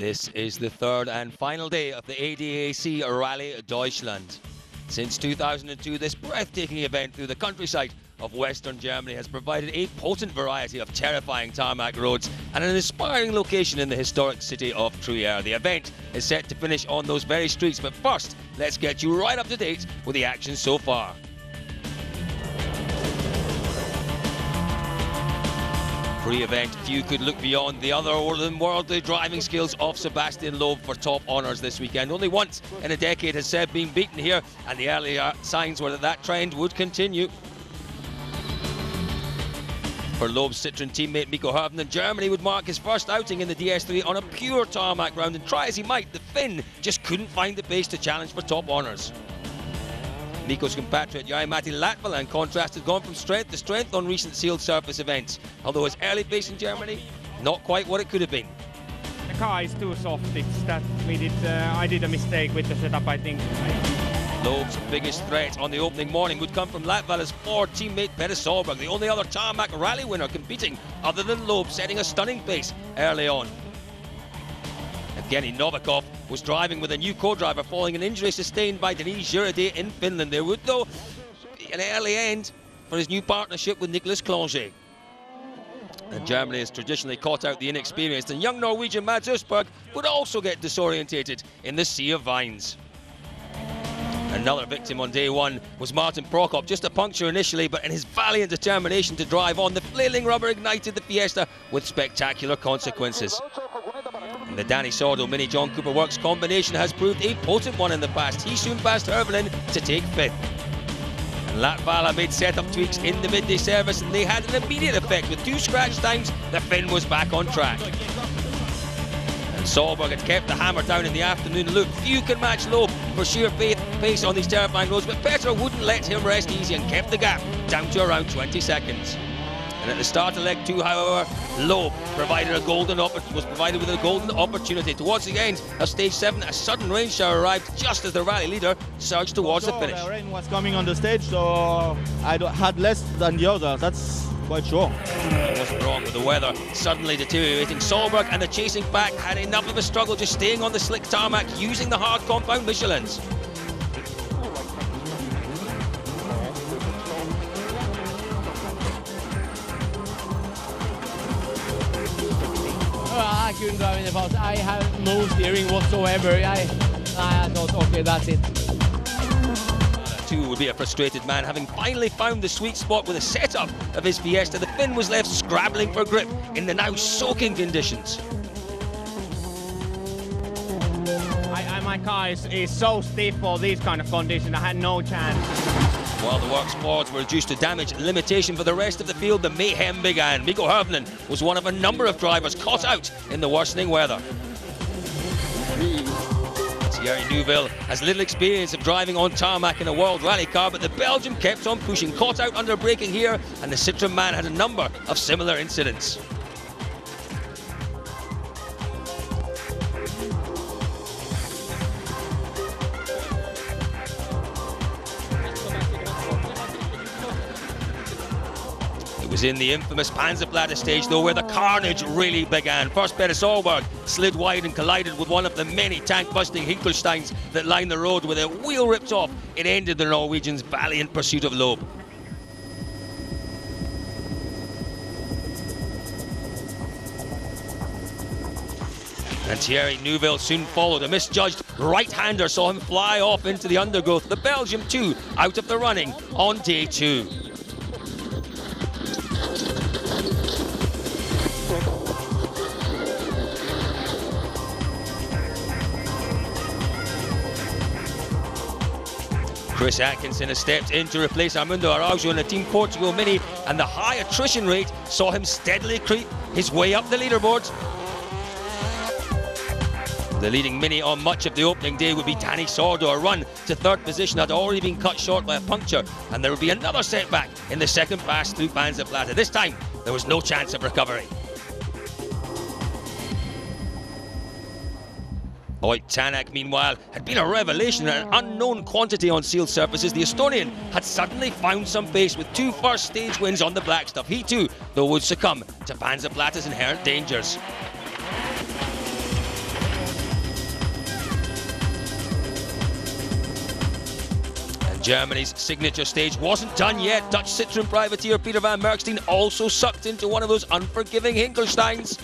This is the third and final day of the WRC Rally Deutschland. Since 2002, this breathtaking event through the countryside of Western Germany has provided a potent variety of terrifying tarmac roads and an inspiring location in the historic city of Trier. The event is set to finish on those very streets, but first, let's get you right up to date with the action so far. Pre-event, few could look beyond the otherworldly driving skills of Sebastian Loeb for top honours this weekend. Only once in a decade has Seb been beaten here, and the early signs were that trend would continue. For Loeb's Citroën teammate Mikko Hirvonen, Germany would mark his first outing in the DS3 on a pure tarmac round, and try as he might, the Finn just couldn't find the pace to challenge for top honours. Mikko's compatriot Jari-Matti Latvala, in contrast, has gone from strength to strength on recent sealed surface events, although his early pace in Germany, not quite what it could have been. The car is too soft. It's that I did a mistake with the setup, I think. Loeb's biggest threat on the opening morning would come from Latvala's Ford teammate Petter Solberg, the only other tarmac rally winner competing other than Loeb, setting a stunning pace early on. Evgeny Novikov was driving with a new co-driver following an injury sustained by Denis Girardet in Finland. There would, though, be an early end for his new partnership with Nicolas Clonger. And Germany has traditionally caught out the inexperienced, and young Norwegian Mads Østberg would also get disorientated in the sea of vines. Another victim on day one was Martin Prokop, just a puncture initially, but in his valiant determination to drive on, the flailing rubber ignited the Fiesta with spectacular consequences. And the Danny Sordo Mini John Cooper Works combination has proved a potent one in the past. He soon passed Hirvonen to take fifth. And Latvala made setup tweaks in the midday service, and they had an immediate effect. With 2 scratch times, the Finn was back on track. And Solberg had kept the hammer down in the afternoon loop. Few can match Loeb for sheer pace on these terrifying roads, but Petter wouldn't let him rest easy and kept the gap down to around 20 seconds. And at the start of leg 2, however, Loeb was provided with a golden opportunity. Towards the end of stage 7, a sudden rain shower arrived just as the rally leader surged towards the finish. The rain was coming on the stage, so I had less than the other, that's quite sure. It wasn't wrong with the weather suddenly deteriorating. Solberg and the chasing pack had enough of a struggle just staying on the slick tarmac using the hard compound Michelins. I couldn't drive in the past. I have no steering whatsoever. I thought, okay, that's it. Too would be a frustrated man, having finally found the sweet spot with a setup of his Fiesta. The Finn was left scrabbling for grip in the now soaking conditions. My car is so stiff for these kind of conditions. I had no chance. While the works boards were reduced to damage limitation for the rest of the field, the mayhem began. Mikko Hirvonen was one of a number of drivers caught out in the worsening weather. Thierry Neuville has little experience of driving on tarmac in a World Rally car, but the Belgian kept on pushing, caught out under braking here, and the Citroën man had a number of similar incidents. It was in the infamous Panzerplatte stage, though, where the carnage really began. First, Petter Solberg slid wide and collided with one of the many tank-busting Hinkelsteins that lined the road. With a wheel ripped off, it ended the Norwegian's valiant pursuit of Loeb. And Thierry Neuville soon followed. A misjudged right-hander saw him fly off into the undergrowth. The Belgium, too, out of the running on day 2. Chris Atkinson has stepped in to replace Armando Araujo in the Team Portugal Mini, and the high attrition rate saw him steadily creep his way up the leaderboard. The leading Mini on much of the opening day would be Danny Sordo. A run to 3rd position had already been cut short by a puncture, and there would be another setback in the second pass through Panzerplatte. This time, there was no chance of recovery. Oyt Tanak, meanwhile, had been a revelation and an unknown quantity on sealed surfaces. The Estonian had suddenly found some pace with 2 first stage wins on the black stuff. He too, though, would succumb to Panzerplatte's inherent dangers. Germany's signature stage wasn't done yet. Dutch Citroen privateer Peter van Merkstein also sucked into one of those unforgiving Hinkelsteins.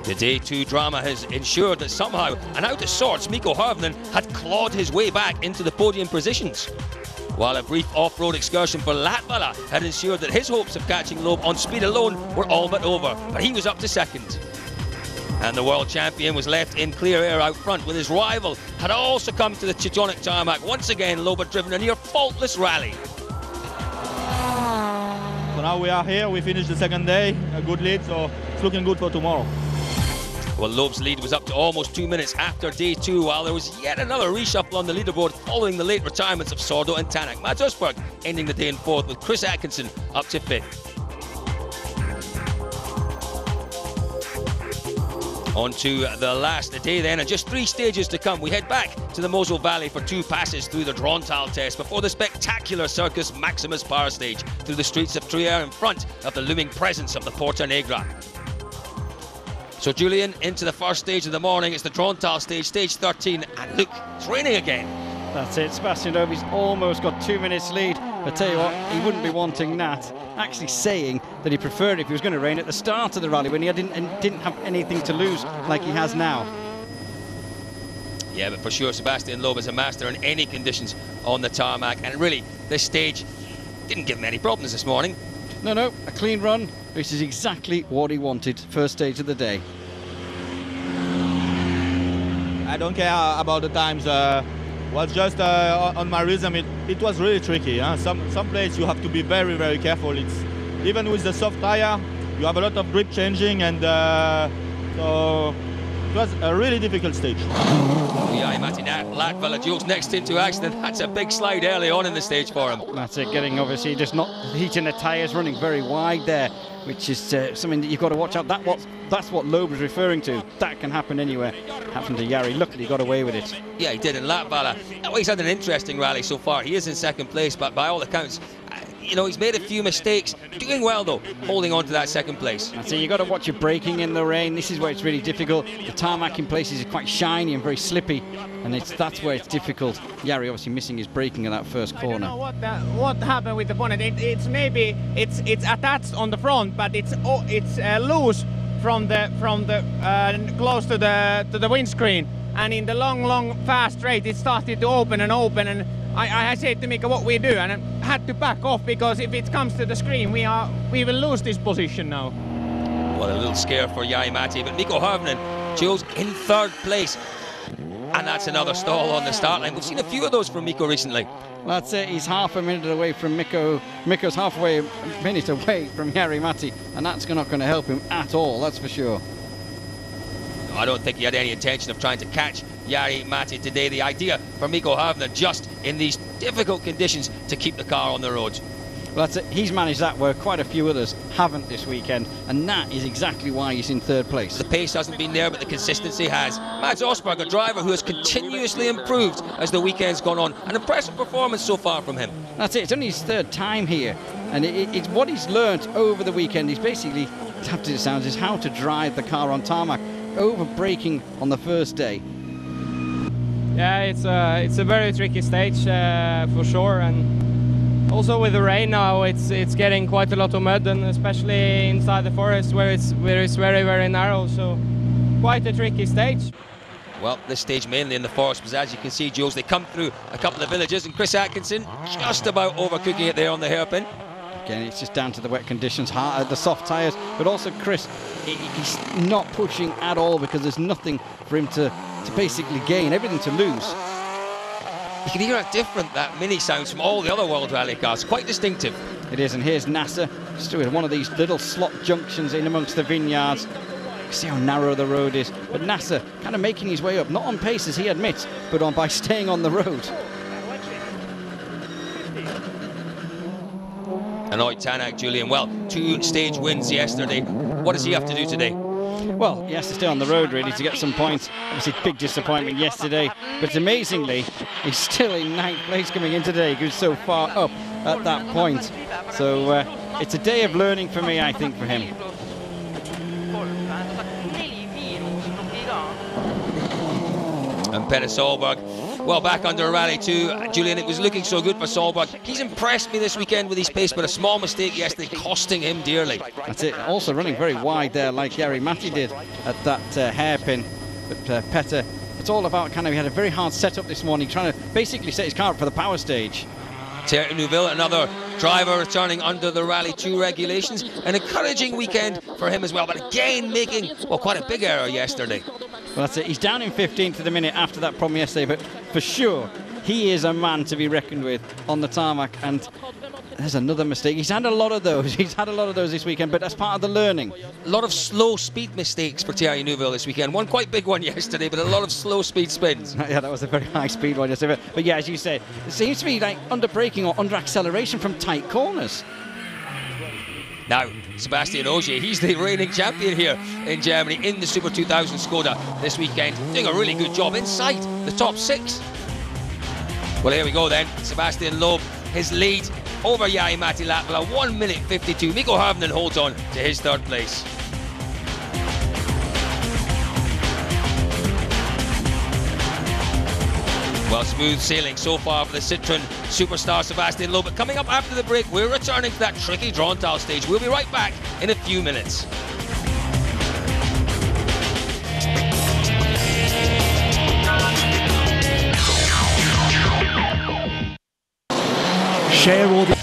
The Day 2 drama has ensured that somehow, and out of sorts, Mikko Hirvonen had clawed his way back into the podium positions. While a brief off-road excursion for Latvala had ensured that his hopes of catching Loeb on speed alone were all but over, but he was up to second. And the world champion was left in clear air out front, with his rival had all succumbed to the Teutonica tarmac. Once again, Loeb had driven a near faultless rally. So now we are here, we finished the second day, a good lead, so it's looking good for tomorrow. Well, Loeb's lead was up to almost 2 minutes after Day 2, while there was yet another reshuffle on the leaderboard following the late retirements of Sordo and Tanak. Mats Østberg ending the day in 4th, with Chris Atkinson up to 5th. On to the last day then, and just 3 stages to come. We head back to the Mosel Valley for 2 passes through the Drontal test before the spectacular Circus Maximus power stage through the streets of Trier in front of the looming presence of the Porta Negra. So Julian, into the first stage of the morning. It's the Drontal stage, stage 13, and look, it's raining again. That's it, Sebastian Loeb's almost got 2 minutes lead. I tell you what, he wouldn't be wanting that. Actually saying that he preferred if it was going to rain at the start of the rally when he didn't have anything to lose like he has now. Yeah, but for sure, Sebastian Loeb is a master in any conditions on the tarmac, and really, this stage didn't give him any problems this morning. No, a clean run, which is exactly what he wanted, first stage of the day. I don't care about the times. Was just on my rhythm. It was really tricky. Huh? Some places you have to be very, very careful. It's even with the soft tire, you have a lot of grip changing, and so it was a really difficult stage. Yeah, Matti Latvala Jules next into action, and that's a big slide early on in the stage for him. That's it, getting obviously just not heating the tyres, running very wide there, which is something that you've got to watch out. That's what Loeb was referring to. That can happen anywhere. Happened to Jari. Luckily, he got away with it. Yeah, he did. And Latvala, he's had an interesting rally so far. He is in second place, but by all accounts, you know, he's made a few mistakes. Doing well though, holding on to that second place. So you've got to watch your braking in the rain. This is where it's really difficult. The tarmac in places is quite shiny and very slippy, and that's where it's difficult. Jari obviously missing his braking in that first corner. I don't know what happened with the bonnet. It's maybe it's attached on the front, but it's loose from the close to the windscreen. And in the long fast straight, it started to open, and I said to Mika, what we do, and I had to back off, because if it comes to the screen, we will lose this position now. Well, a little scare for Jari-Matti, but Mikko Hirvonen, Jules, in 3rd place. And that's another stall on the start line. We've seen a few of those from Mikko recently. That's it, he's half a minute away from Mikko. Mikko's halfway a minute away from Jari-Matti, and that's not going to help him at all, that's for sure. I don't think he had any intention of trying to catch Jari-Matti today. The idea for Mikko Hirvonen, just in these difficult conditions, to keep the car on the road. Well, that's it. He's managed that where quite a few others haven't this weekend, and that is exactly why he's in 3rd place. The pace hasn't been there, but the consistency has. Mats Østberg, a driver who has continuously improved as the weekend's gone on. An impressive performance so far from him. That's it. It's only his 3rd time here, and it's what he's learnt over the weekend. He's basically, it sounds, is how to drive the car on tarmac, over braking on the first day. Yeah, it's a very tricky stage for sure, and also with the rain now, it's getting quite a lot of mud, and especially inside the forest where it's very, very narrow. So quite a tricky stage. Well, this stage mainly in the forest, because as you can see, Jules, they come through a couple of villages, and Chris Atkinson just about overcooking it there on the hairpin. Again, it's just down to the wet conditions, the soft tyres, but also Chris, he's not pushing at all, because there's nothing for him to basically gain, everything to lose. You can hear how different that Mini sounds from all the other World Rally cars. Quite distinctive. It is, and here's Nasser, just doing one of these little slot junctions in amongst the vineyards. You see how narrow the road is, but Nasser kind of making his way up, not on pace as he admits, but by staying on the road. Annoyed Tanak, Julian. Well, 2 stage wins yesterday. What does he have to do today? Well, he has to stay on the road really to get some points. Obviously, big disappointment yesterday, but amazingly, he's still in 9th place coming in today. He was so far up at that point. So it's a day of learning for me, I think, for him. And Petter Solberg, well, back under Rally 2. Julian, it was looking so good for Solberg. He's impressed me this weekend with his pace, but a small mistake yesterday costing him dearly. That's it. Also running very wide there, like Jari Matti did at that hairpin. But Petter, it's all about he had a very hard setup this morning, trying to basically set his car up for the power stage. Thierry Neuville, another driver returning under the Rally 2 regulations. An encouraging weekend for him as well, but again making, well, quite a big error yesterday. Well, that's it. He's down in 15th to the minute after that problem yesterday, but for sure, he is a man to be reckoned with on the tarmac. And there's another mistake. He's had a lot of those. He's had a lot of those this weekend, but that's part of the learning. A lot of slow speed mistakes for Thierry Neuville this weekend. One quite big one yesterday, but a lot of slow speed spins. Yeah, that was a very high speed one yesterday. But yeah, as you said, it seems to be like under braking or under acceleration from tight corners. Now, Sebastian Ogier, he's the reigning champion here in Germany in the Super 2000 Skoda this weekend, doing a really good job inside the top 6. Well, here we go then. Sebastian Loeb, his lead over Jari Matti Latvala, 1 minute 52. Mikko Harvinen holds on to his 3rd place. Well, smooth sailing so far for the Citroën superstar Sebastian Loeb. But coming up after the break, we're returning to that tricky Drontal stage. We'll be right back in a few minutes. Share all the...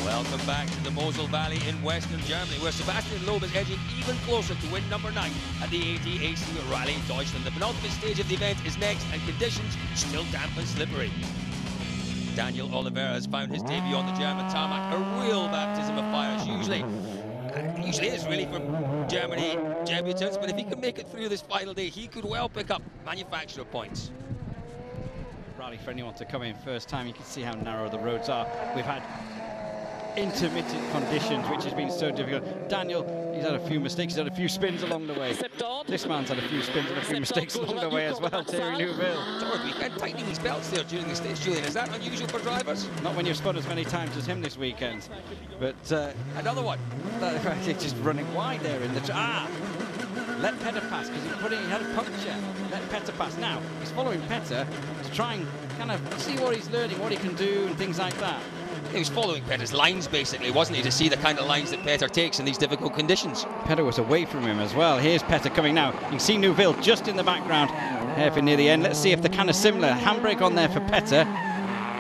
Welcome back to the Mosel Valley in Western Germany, where Sebastian Loeb is edging even closer to win number 9 at the ADAC Rally Deutschland. The penultimate stage of the event is next, and conditions still damp and slippery. Daniel Oliveira has found his debut on the German tarmac, a real baptism of fire, as usually is really for Germany debutants, but if he can make it through this final day, he could well pick up manufacturer points. Rally for anyone to come in first time, you can see how narrow the roads are. We've had intermittent conditions, which has been so difficult. Daniel, he's had a few mistakes, he's had a few spins along the way. This man's had a few spins and a few mistakes along the way as well, Thierry Neuville. Third weekend, tightening his belts there during the stage, Julian. Is that unusual for drivers? Not when you've spun as many times as him this weekend. But another one. He's just running wide there in the... Let Petter pass, because he had a puncture. Let Petter pass. Now, he's following Petter to try and kind of see what he's learning, what he can do, and things like that. He was following Petter's lines, basically, wasn't he, to see the kind of lines that Petter takes in these difficult conditions. Petter was away from him as well. Here's Petter coming now. You can see Neuville just in the background, hairpin near the end. Let's see if they're kind of similar. Handbrake on there for Petter.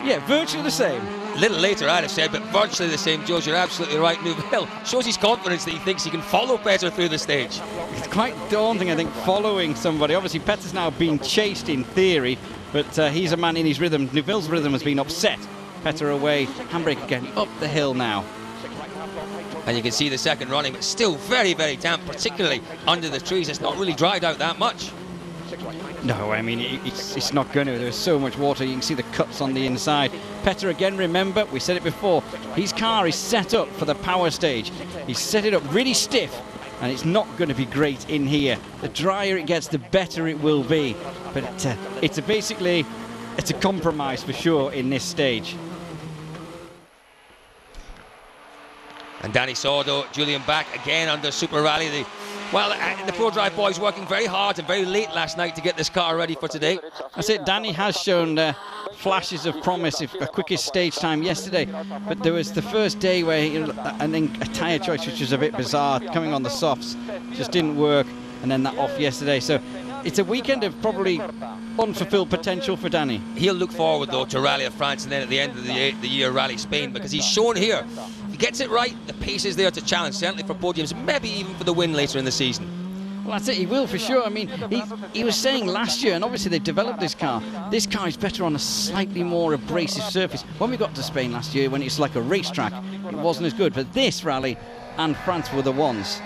Yeah, virtually the same. A little later, I'd have said, but virtually the same. George, you're absolutely right. Neuville shows his confidence that he thinks he can follow Petter through the stage. It's quite daunting, I think, following somebody. Obviously, Petter's now being chased in theory, but he's a man in his rhythm. Neuville's rhythm has been upset. Petter away, handbrake again, up the hill now. And you can see the second running, but still very, very damp, particularly under the trees. It's not really dried out that much. No, I mean, it's not going to. There's so much water. You can see the cuts on the inside. Petter, again, remember, we said it before, his car is set up for the power stage. He's set it up really stiff, and it's not going to be great in here. The drier it gets, the better it will be. But it's a compromise for sure in this stage. And Danny Sordo, Julian back again under Super Rally. The Pro Drive boys working very hard and very late last night to get this car ready for today. That's it. Danny has shown flashes of promise, a quickest stage time yesterday, but there was the first day where I think a tyre choice which was a bit bizarre, coming on the softs, just didn't work, and then that off yesterday. So it's a weekend of probably unfulfilled potential for Danny. He'll look forward though to Rally of France and then at the end of the year Rally Spain, because he's shown here, if he gets it right, the pace is there to challenge, certainly for podiums, maybe even for the win later in the season. Well, that's it, he will for sure. I mean, he was saying last year, and obviously they've developed this car is better on a slightly more abrasive surface. When we got to Spain last year, when it's like a racetrack, it wasn't as good, but this rally and France were the ones.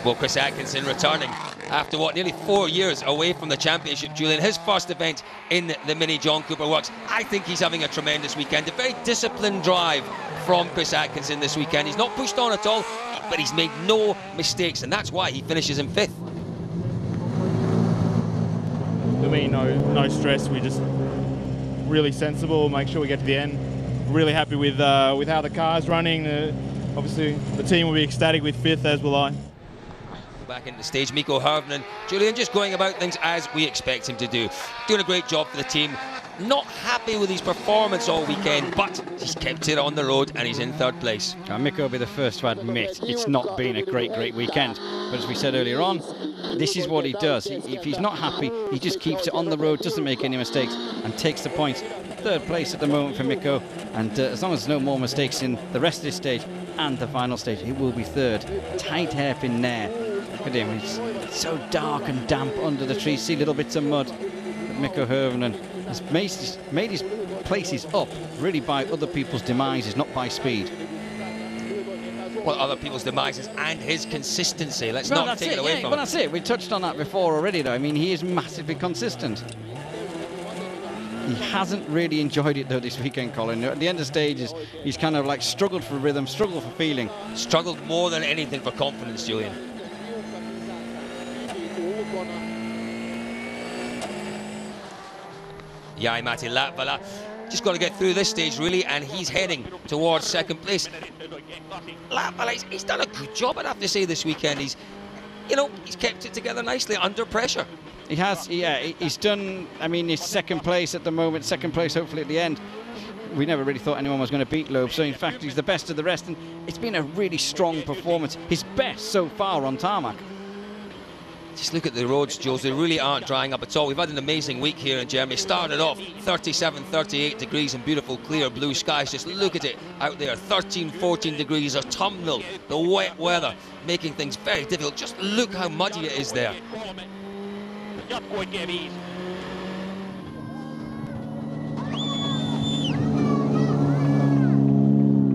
Well, Chris Atkinson returning after nearly 4 years away from the championship, Julian. His first event in the Mini John Cooper Works. I think he's having a tremendous weekend. A very disciplined drive from Chris Atkinson this weekend. He's not pushed on at all, but he's made no mistakes, and that's why he finishes in 5th. For me, no stress. We just really sensible, make sure we get to the end. Really happy with how the car's running. Obviously, the team will be ecstatic with 5th, as will I. Back into the stage, Mikko Hirvonen. Julian just going about things as we expect him to do. Doing a great job for the team. Not happy with his performance all weekend, but he's kept it on the road and he's in 3rd place. Mikko will be the first to admit it's not been a great weekend. But as we said earlier on, this is what he does. If he's not happy, he just keeps it on the road, doesn't make any mistakes, and takes the points. 3rd place at the moment for Mikko, and as long as there's no more mistakes in the rest of this stage and the final stage, he will be 3rd. Tight hairpin there. Look at him, he's so dark and damp under the trees. See little bits of mud. But Mikko Hirvonen has made his places up really by other people's demises, not by speed. Well, other people's demises and his consistency. Let's not take it away from him. Well, that's it. We touched on that before already, though. I mean, he is massively consistent. He hasn't really enjoyed it, though, this weekend, Colin. At the end of stages, he's kind of like struggled for rhythm, struggled for feeling. Struggled more than anything for confidence, Julian. Jai-Matti Latvala just got to get through this stage, really, and he's heading towards 2nd place. Latvala, he's done a good job, I'd have to say, this weekend. He's kept it together nicely under pressure. He has, yeah, he's done, I mean, he's 2nd place at the moment, 2nd place hopefully at the end. We never really thought anyone was going to beat Loeb, so in fact he's the best of the rest, and it's been a really strong performance, his best so far on tarmac. Just look at the roads, Jules, they really aren't drying up at all. We've had an amazing week here in Germany. Started off 37, 38 degrees and beautiful clear blue skies. Just look at it out there, 13, 14 degrees, autumnal, the wet weather making things very difficult. Just look how muddy it is there.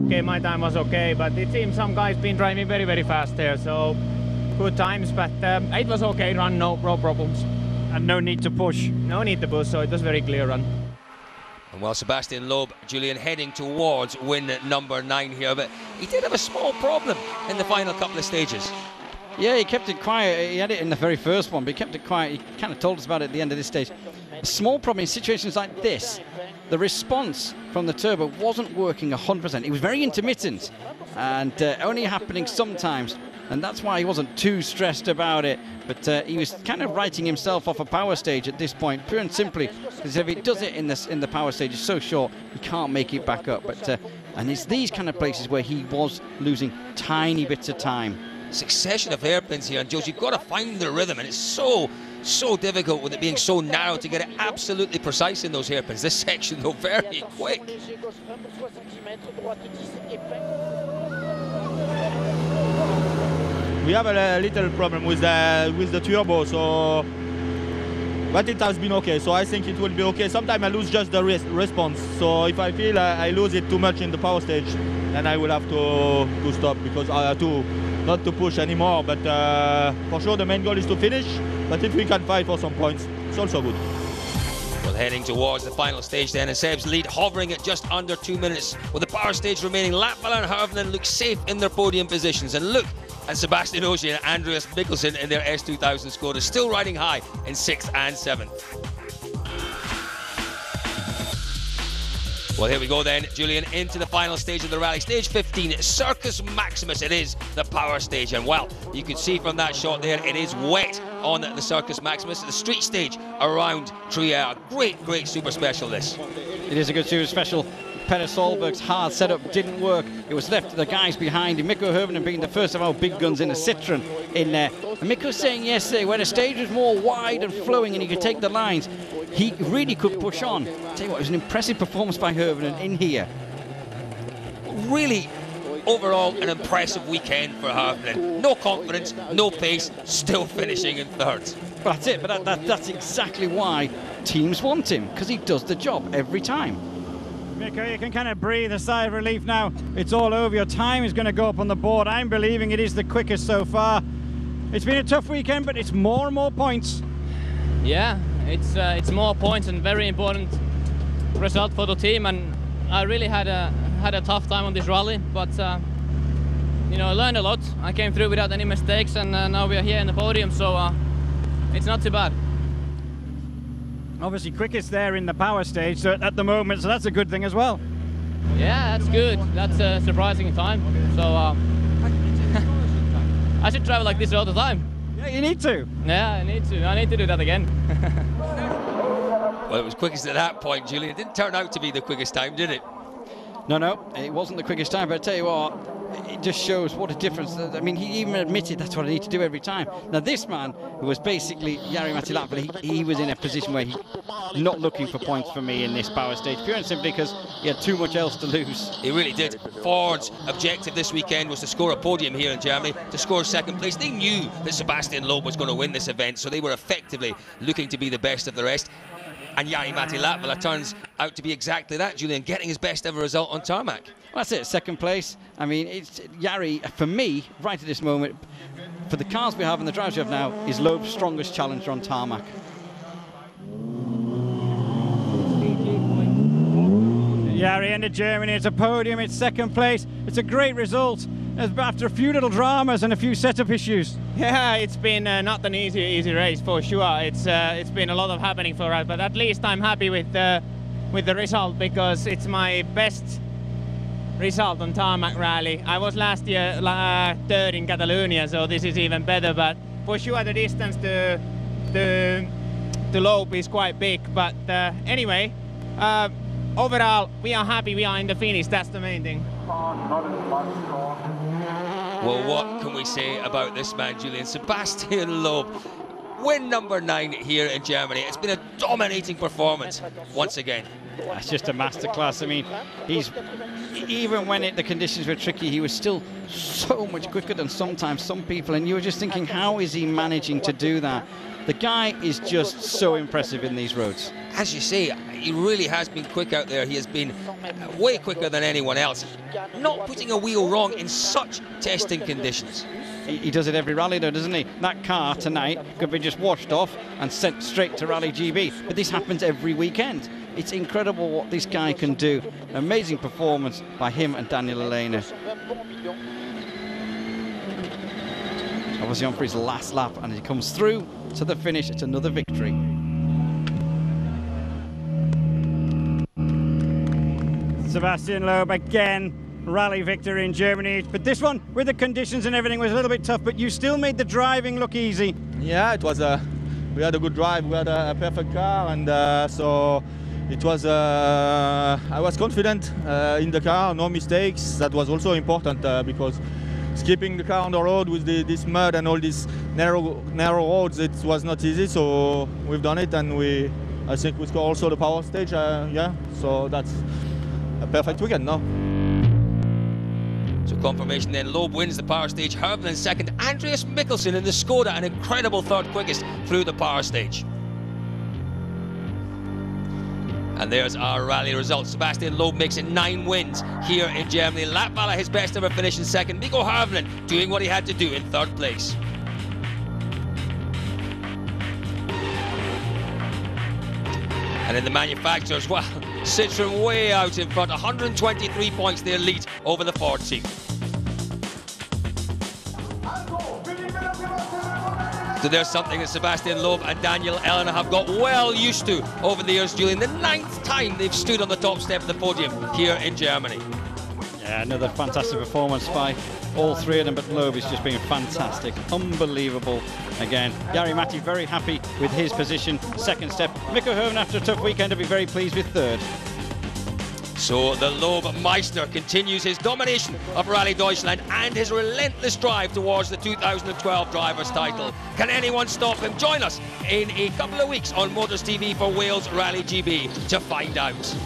Okay, my time was okay, but it seems some guys been driving very fast there, so good times, but it was okay run, no problems. And no need to push. No need to push, so it was very clear run. And while Sebastian Loeb, Julian, heading towards win number 9 here, but he did have a small problem in the final couple of stages. Yeah, he kept it quiet. He had it in the very first one, but he kept it quiet. He kind of told us about it at the end of this stage. A small problem in situations like this, the response from the turbo wasn't working 100%. It was very intermittent and only happening sometimes. And that's why he wasn't too stressed about it. But he was kind of writing himself off a power stage at this point, pure and simply, because if he does it in the power stage, it's so short, he can't make it back up. But and it's these kind of places where he was losing tiny bits of time. Succession of hairpins here, and Jules, you've got to find the rhythm, and it's so difficult with it being so narrow to get it absolutely precise in those hairpins. This section, though, very quick. We have a little problem with the turbo, so but it has been okay. So I think it will be okay. Sometimes I lose just the response. So if I feel I lose it too much in the power stage, then I will have to stop because not to push anymore. But for sure the main goal is to finish. But if we can fight for some points, it's also good. Well, heading towards the final stage then, and Seb's lead hovering at just under 2 minutes. With the power stage remaining, Latvala and Hirvonen look safe in their podium positions. And look at Sebastian Ogier and Andreas Mikkelsen in their S2000 Skoda, still riding high in 6th and 7th. Well, here we go then, Julian, into the final stage of the rally. Stage 15, Circus Maximus. It is the power stage. And, well, you can see from that shot there, it is wet on the Circus Maximus. The street stage around Trier. Great super special, this. It is a good super special. Petter Solberg's hard setup didn't work. It was left to the guys behind him. Mikko Hirvonen being the first of our big guns in a Citroen in there. And Mikko saying yesterday, where the stage was more wide and flowing and he could take the lines, he really could push on. I'll tell you what, it was an impressive performance by Hirvonen in here. Really, overall, an impressive weekend for Hirvonen. No confidence, no pace, still finishing in 3rd. But that's it, but that's exactly why teams want him, because he does the job every time. Mikko, you can kind of breathe a sigh of relief now. It's all over. Your time is going to go up on the board. I'm believing it is the quickest so far. It's been a tough weekend, but it's more and more points. Yeah, it's more points and very important result for the team. And I really had a tough time on this rally, but you know, I learned a lot. I came through without any mistakes, and now we are here in the podium, so it's not too bad. Obviously quickest there in the power stage so at the moment, so that's a good thing as well. Yeah, that's good. That's a surprising time. So I should travel like this all the time. Yeah, you need to. Yeah, I need to. I need to do that again. Well, it was quickest at that point, Julian. It didn't turn out to be the quickest time, did it? No, it wasn't the quickest time, but I tell you what, it just shows what a difference. I mean, he even admitted that's what I need to do every time. Now, this man, who was basically Jari-Matti Latvala, he was in a position where he's not looking for points for me in this power stage, pure and simply because he had too much else to lose. He really did. Ford's objective this weekend was to score a podium here in Germany, to score second place. They knew that Sebastian Loeb was going to win this event, so they were effectively looking to be the best of the rest. And Jari-Matti Latvala turns out to be exactly that, Julian, getting his best ever result on tarmac. Well, that's it, second place. I mean, it's Jari, for me, right at this moment, for the cars we have and the drivers we have now, is Loeb's strongest challenger on tarmac. Jari into Germany, it's a podium, it's second place. It's a great result after a few little dramas and a few setup issues. Yeah, it's been not an easy race for sure. It's been a lot of happening for us, but at least I'm happy with the result because it's my best result on tarmac rally. I was last year third in Catalonia, so this is even better. But for sure, the distance to Loeb is quite big. But anyway, overall, we are happy. We are in the finish. That's the main thing. Well, what can we say about this man, Julian? Sebastian Loeb, win number 9 here in Germany. It's been a dominating performance once again. It's just a masterclass. I mean, even when the conditions were tricky, he was still so much quicker than sometimes some people, and you were just thinking, how is he managing to do that? The guy is just so impressive in these roads. As you say, he really has been quick out there. He has been way quicker than anyone else. Not putting a wheel wrong in such testing conditions. He does it every rally though, doesn't he? That car tonight could be just washed off and sent straight to Rally GB. But this happens every weekend. It's incredible what this guy can do. Amazing performance by him and Daniel Elena. Obviously on for his last lap, and he comes through to the finish. It's another victory. Sebastian Loeb again, rally victory in Germany. But this one, with the conditions and everything, was a little bit tough, but you still made the driving look easy. Yeah, it was we had a good drive, we had a perfect car, and so it was, I was confident in the car, no mistakes. That was also important because skipping the car on the road with this mud and all these narrow roads, it was not easy, so we've done it, and I think we scored also the power stage, yeah, so that's a perfect weekend now. So confirmation then, Loeb wins the power stage, Hervlin second, Andreas Mikkelsen in the Skoda, an incredible third quickest through the power stage. And there's our rally results. Sebastian Loeb makes it 9 wins here in Germany. Latvala, his best ever finish in second. Mikko Hervlin doing what he had to do in third place. And in the manufacturers, well, Citroën way out in front, 123 points their lead over the Ford team. So there's something that Sebastian Loeb and Daniel Elena have got well used to over the years, Julian. The 9th time they've stood on the top step of the podium here in Germany. Yeah, another fantastic performance by all three of them, but Loeb has just been fantastic, unbelievable again. Jari-Matti very happy with his position, second step. Mikko Hervlin, after a tough weekend, will be very pleased with third. So the Loeb Meister continues his domination of Rally Deutschland and his relentless drive towards the 2012 Drivers' title. Can anyone stop him? Join us in a couple of weeks on Motors TV for Wales Rally GB to find out.